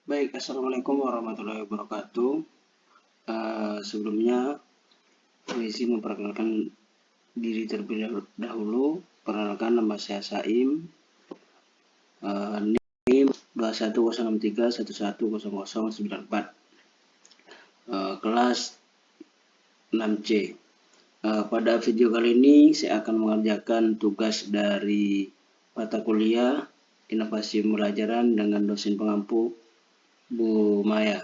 Baik, Assalamualaikum warahmatullahi wabarakatuh. Sebelumnya, saya izin memperkenalkan diri terlebih dahulu. Perkenalkan, nama saya Saim. NIM 21063110094. Kelas 6C. Pada video kali ini, saya akan mengerjakan tugas dari mata kuliah Inovasi Pembelajaran dengan dosen pengampu Bu Maya.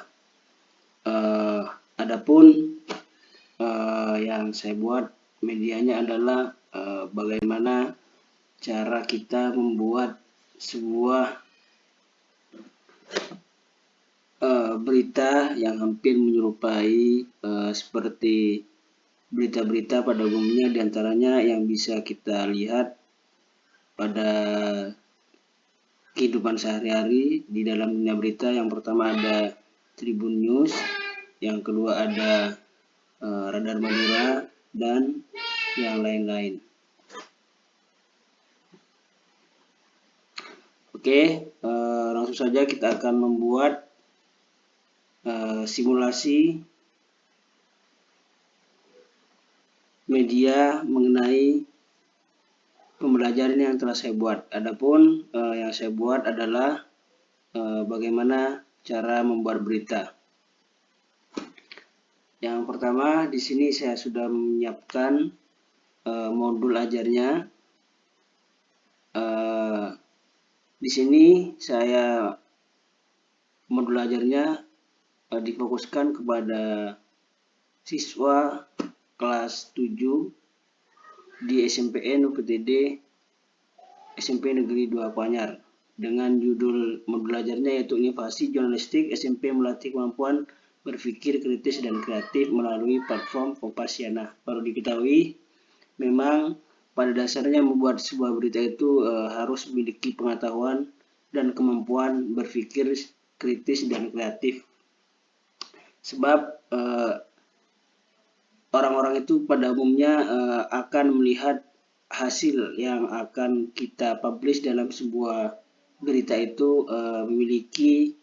Adapun yang saya buat medianya adalah bagaimana cara kita membuat sebuah berita yang hampir menyerupai seperti berita-berita pada umumnya, diantaranya yang bisa kita lihat pada kehidupan sehari-hari di dalam dunia berita. Yang pertama ada Tribun News, yang kedua ada Radar Madura, dan yang lain-lain. Oke, langsung saja kita akan membuat simulasi media mengenai pembelajaran yang telah saya buat. Adapun yang saya buat adalah bagaimana cara membuat berita. Yang pertama, di sini saya sudah menyiapkan modul ajarnya. Di sini saya modul ajarnya difokuskan kepada siswa kelas 7 di SMPN UPTD SMP Negeri 2 Kuanyar, dengan judul modul ajarnya yaitu Inovasi Jurnalistik SMP Melatih Kemampuan Berpikir Kritis dan Kreatif melalui platform Kompasiana. Perlu diketahui, memang pada dasarnya membuat sebuah berita itu harus memiliki pengetahuan dan kemampuan berpikir kritis dan kreatif. Sebab orang-orang itu pada umumnya akan melihat hasil yang akan kita publish dalam sebuah berita itu memiliki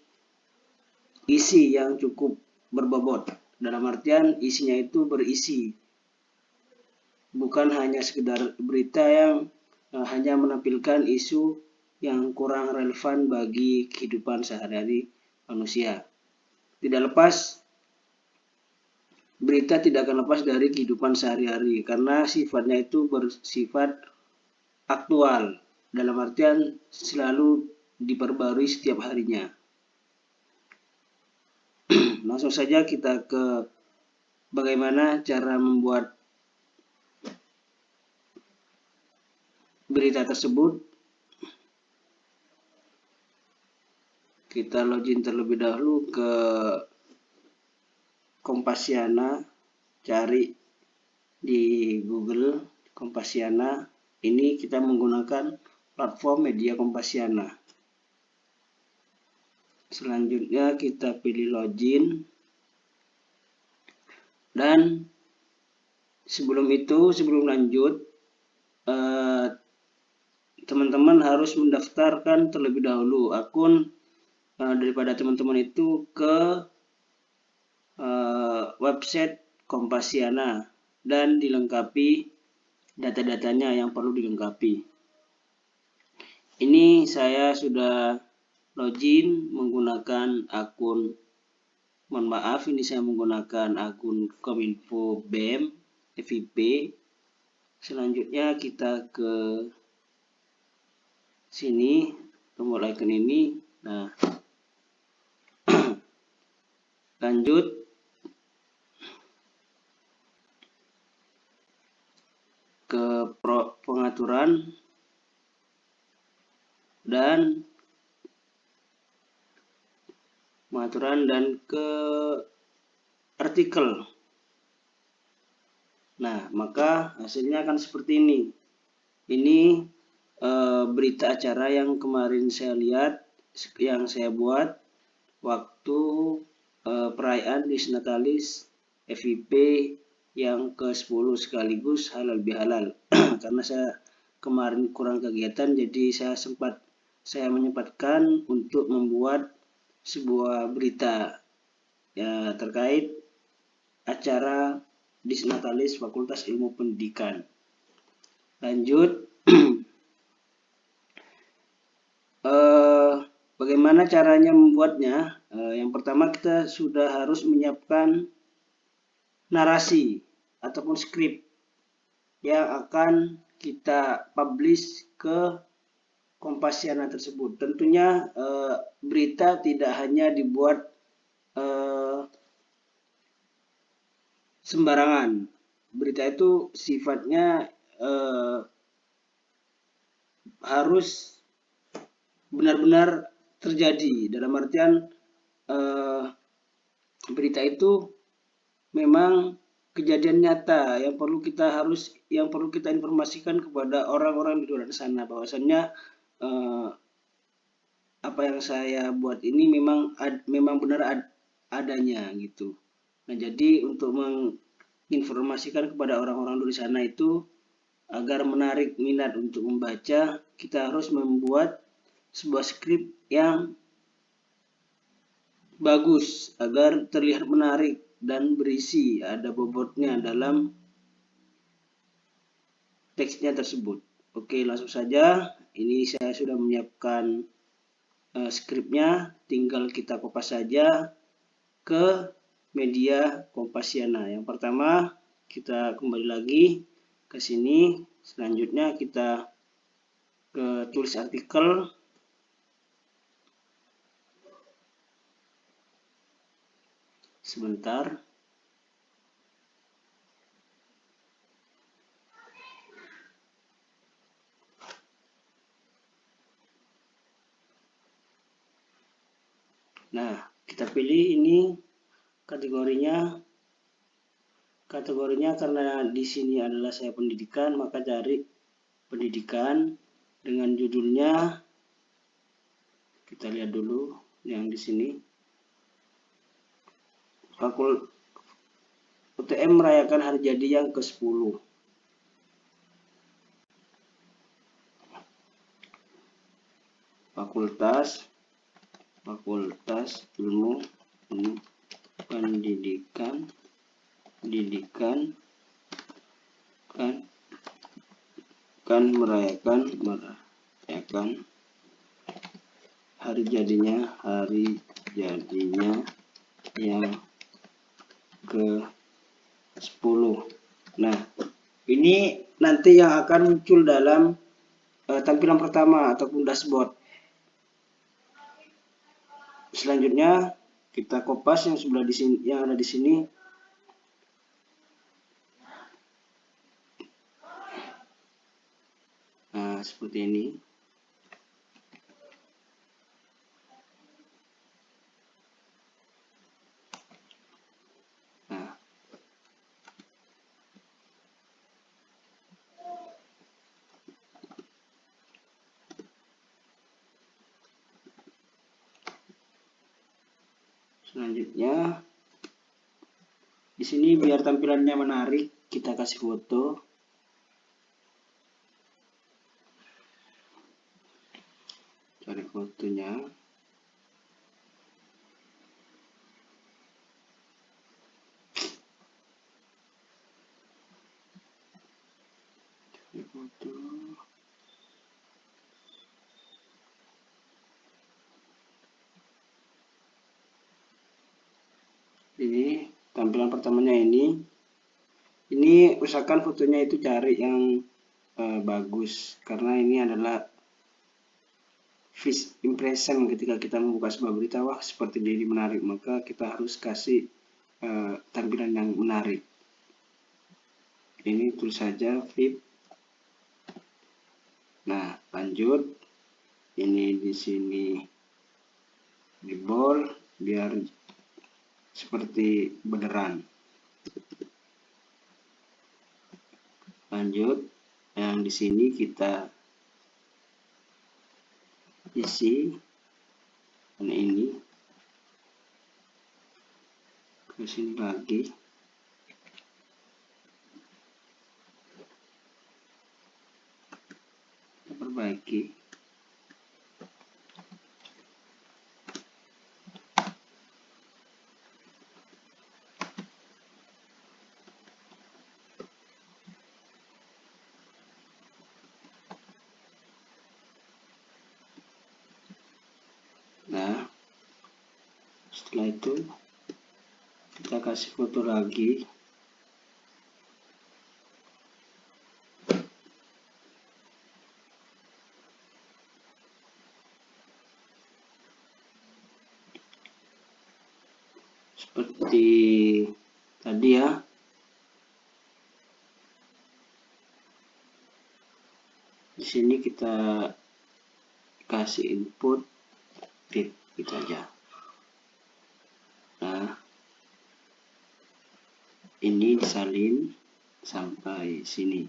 isi yang cukup berbobot. Dalam artian isinya itu berisi, bukan hanya sekedar berita yang hanya menampilkan isu yang kurang relevan bagi kehidupan sehari-hari manusia. Berita tidak akan lepas dari kehidupan sehari-hari karena sifatnya itu bersifat aktual, dalam artian selalu diperbarui setiap harinya. Langsung saja kita ke bagaimana cara membuat berita tersebut. Kita login terlebih dahulu ke Kompasiana, cari di Google Kompasiana. Ini kita menggunakan platform media Kompasiana. Selanjutnya kita pilih login, dan sebelum lanjut, teman-teman harus mendaftarkan terlebih dahulu akun daripada teman-teman itu ke website Kompasiana dan dilengkapi data-datanya yang perlu dilengkapi. Ini saya sudah login menggunakan akun, mohon maaf, ini saya menggunakan akun Kominfo BEM FIP. Selanjutnya kita ke sini, tombol icon ini. Nah, lanjut ke pengaturan dan ke artikel. Nah, maka hasilnya akan seperti ini. Ini berita acara yang kemarin saya lihat, yang saya buat waktu perayaan Disnatalis FIP yang ke-10 sekaligus halal bihalal. Karena saya kemarin kurang kegiatan, jadi saya menyempatkan untuk membuat sebuah berita ya, terkait acara Disnatalis Fakultas Ilmu Pendidikan. Lanjut, bagaimana caranya membuatnya? Yang pertama kita sudah harus menyiapkan narasi ataupun skrip yang akan kita publish ke Kompasiana tersebut. Tentunya berita tidak hanya dibuat sembarangan. Berita itu sifatnya harus benar-benar terjadi. Dalam artian berita itu memang kejadian nyata yang perlu kita informasikan kepada orang-orang di luar sana, bahwasannya apa yang saya buat ini memang benar adanya gitu. Nah, jadi untuk menginformasikan kepada orang-orang di sana itu agar menarik minat untuk membaca, kita harus membuat sebuah skrip yang bagus agar terlihat menarik dan berisi, ada bobotnya dalam teksnya tersebut. Oke, langsung saja. Ini saya sudah menyiapkan skripnya, tinggal kita kopas saja ke media Kompasiana. Yang pertama, kita kembali lagi ke sini. Selanjutnya kita ke tulis artikel. Sebentar. Nah, kita pilih ini kategorinya karena di sini adalah saya pendidikan, maka cari pendidikan dengan judulnya. Kita lihat dulu yang di sini. UTM merayakan hari jadi yang ke-10. Fakultas Ilmu Pendidikan kan merayakan hari jadinya yang ke-10. Nah, ini nanti yang akan muncul dalam tampilan pertama ataupun dashboard. Selanjutnya kita kopas yang sebelah di sini, yang ada di sini. Nah, seperti ini. Nah, selanjutnya di sini biar tampilannya menarik, kita kasih foto. Cari fotonya. Cari foto. Ini tampilan pertamanya ini. Ini usahakan fotonya itu cari yang bagus, karena ini adalah first impression ketika kita membuka sebuah berita. Wah, seperti ini menarik, maka kita harus kasih tampilan yang menarik. Ini tulis saja VIP. Nah, lanjut. Ini di sini di bold biar seperti beneran. Lanjut, yang di sini kita isi ini ke sini lagi. Kita perbaiki. Setelah itu kita kasih foto lagi. Seperti tadi ya. Di sini kita kasih input tip gitu aja. Nah, ini disalin sampai sini.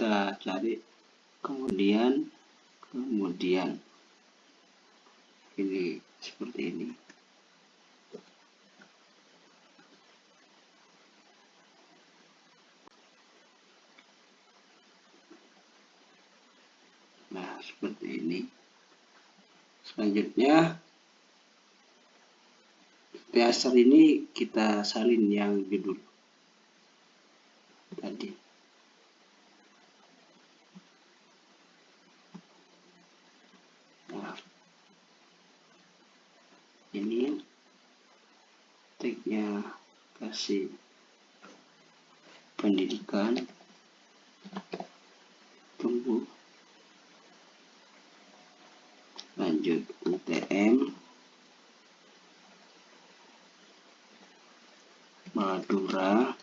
Kita cari kemudian ini seperti ini. Nah, seperti ini. Selanjutnya dasar ini kita salin yang judul tadi. Nah, ini tagnya kasih pendidikan, tunggu, lanjut UTM Madura.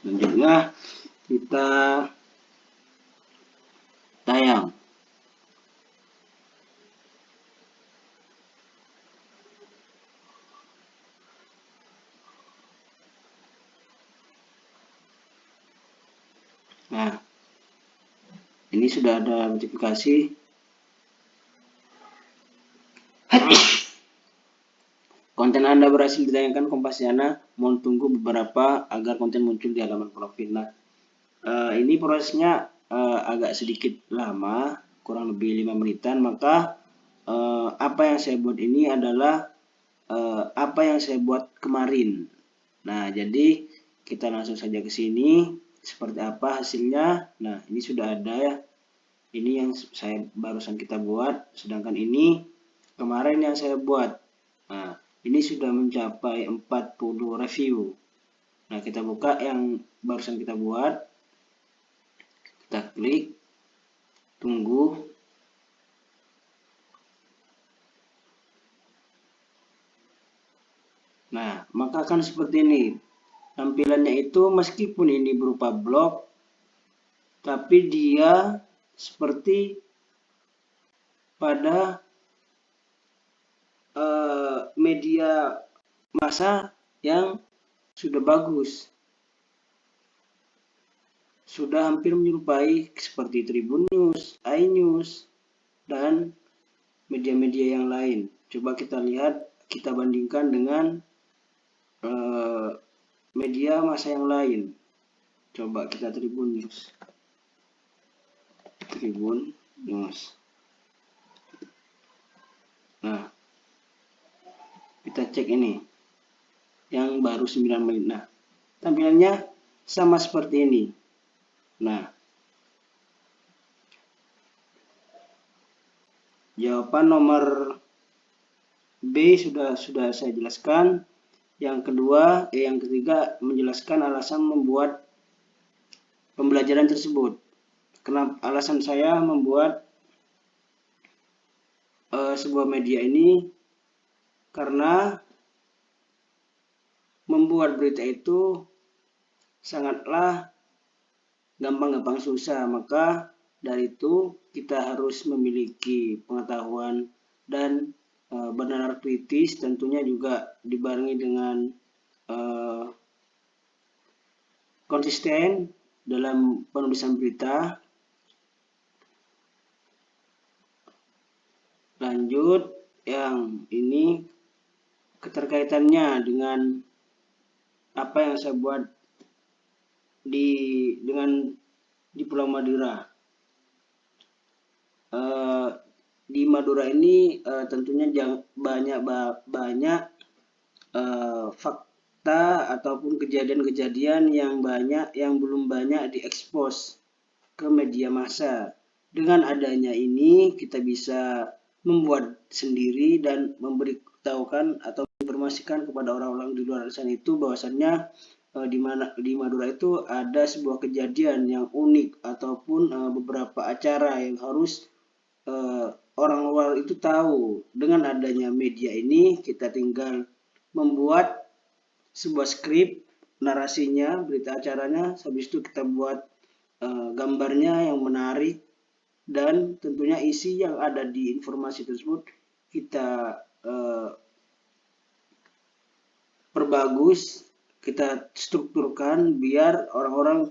Selanjutnya kita tayang. Nah, ini sudah ada notifikasi. Konten Anda berhasil ditayangkan Kompasiana. Mohon tunggu beberapa agar konten muncul di halaman profil. Nah, ini prosesnya agak sedikit lama, kurang lebih 5 menitan. Maka apa yang saya buat ini adalah apa yang saya buat kemarin. Nah, jadi kita langsung saja ke sini. Seperti apa hasilnya? Nah, ini sudah ada ya. Ini yang saya barusan kita buat, sedangkan ini kemarin yang saya buat. Nah, ini sudah mencapai 40 review. Nah, kita buka yang barusan kita buat. Kita klik, tunggu. Nah, maka akan seperti ini. Tampilannya itu meskipun ini berupa blog, tapi dia seperti pada media massa yang sudah bagus. Sudah hampir menyerupai seperti Tribun News, iNews, dan media-media yang lain. Coba kita lihat, kita bandingkan dengan media massa yang lain. Coba kita Tribun News. Tribun News. Nah, kita cek ini. Yang baru 9 menit. Nah, tampilannya sama seperti ini. Nah, jawaban nomor B sudah saya jelaskan. Yang ketiga menjelaskan alasan membuat pembelajaran tersebut. Kenapa alasan saya membuat sebuah media ini? Karena membuat berita itu sangatlah gampang-gampang susah. Maka dari itu kita harus memiliki pengetahuan dan benar kritis, tentunya juga dibarengi dengan konsisten dalam penulisan berita. Lanjut, yang ini keterkaitannya dengan apa yang saya buat dengan di Pulau Madura. Di Madura ini tentunya banyak fakta ataupun kejadian-kejadian yang belum banyak diekspos ke media massa. Dengan adanya ini kita bisa membuat sendiri dan memberitahukan atau informasikan kepada orang-orang di luar sana itu bahwasannya di Madura itu ada sebuah kejadian yang unik ataupun beberapa acara yang harus orang luar itu tahu. Dengan adanya media ini kita tinggal membuat sebuah skrip narasinya, berita acaranya, habis itu kita buat gambarnya yang menarik, dan tentunya isi yang ada di informasi tersebut kita perbagus, kita strukturkan biar orang-orang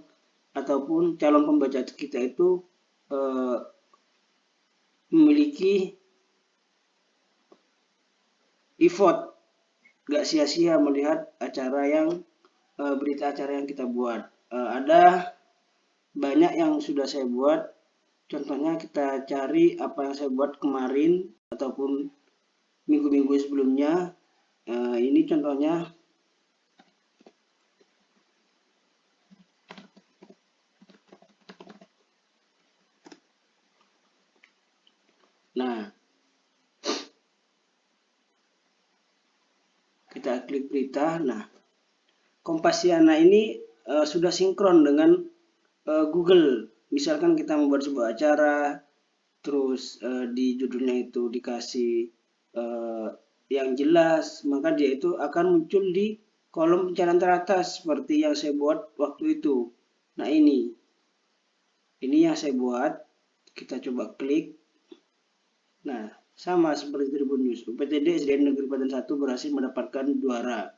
ataupun calon pembaca kita itu memiliki effort, gak sia-sia melihat acara yang berita acara yang kita buat. Ada banyak yang sudah saya buat. Contohnya kita cari apa yang saya buat kemarin ataupun minggu-minggu sebelumnya. Ini contohnya. Nah, kita klik berita. Nah, Kompasiana ini sudah sinkron dengan Google. Misalkan kita membuat sebuah acara, terus di judulnya itu dikasih yang jelas, maka dia itu akan muncul di kolom pencarian teratas seperti yang saya buat waktu itu. Nah, ini yang saya buat. Kita coba klik. Nah, sama seperti Tribun News, UPTD SDN Negeri Padan 1 berhasil mendapatkan juara.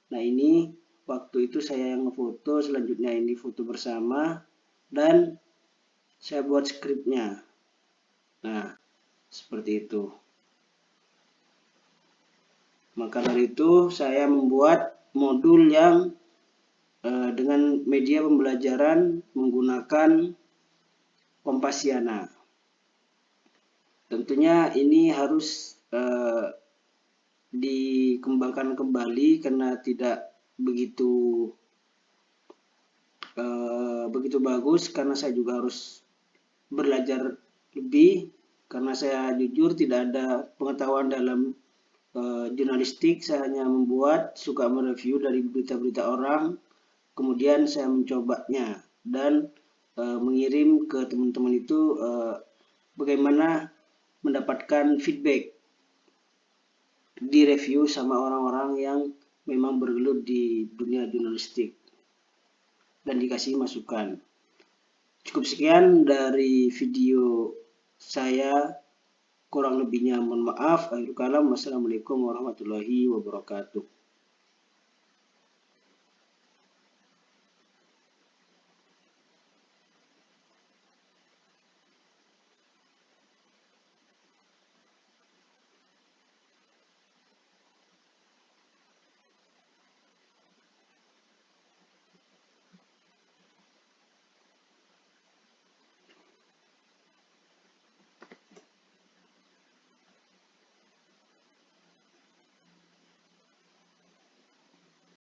Nah, ini waktu itu saya yang ngefoto, selanjutnya ini foto bersama, dan saya buat skripnya. Nah, seperti itu. Maka dari itu saya membuat modul yang dengan media pembelajaran menggunakan Kompasiana. Tentunya ini harus dikembangkan kembali karena tidak begitu bagus, karena saya juga harus belajar lebih, karena saya jujur tidak ada pengetahuan dalam jurnalistik. Saya hanya membuat, suka mereview dari berita-berita orang, kemudian saya mencobanya dan mengirim ke teman-teman itu bagaimana mendapatkan feedback di review sama orang-orang yang memang bergelut di dunia jurnalistik dan dikasih masukan. Cukup sekian dari video saya, kurang lebihnya mohon maaf. Akhirul kalam, wassalamualaikum warahmatullahi wabarakatuh.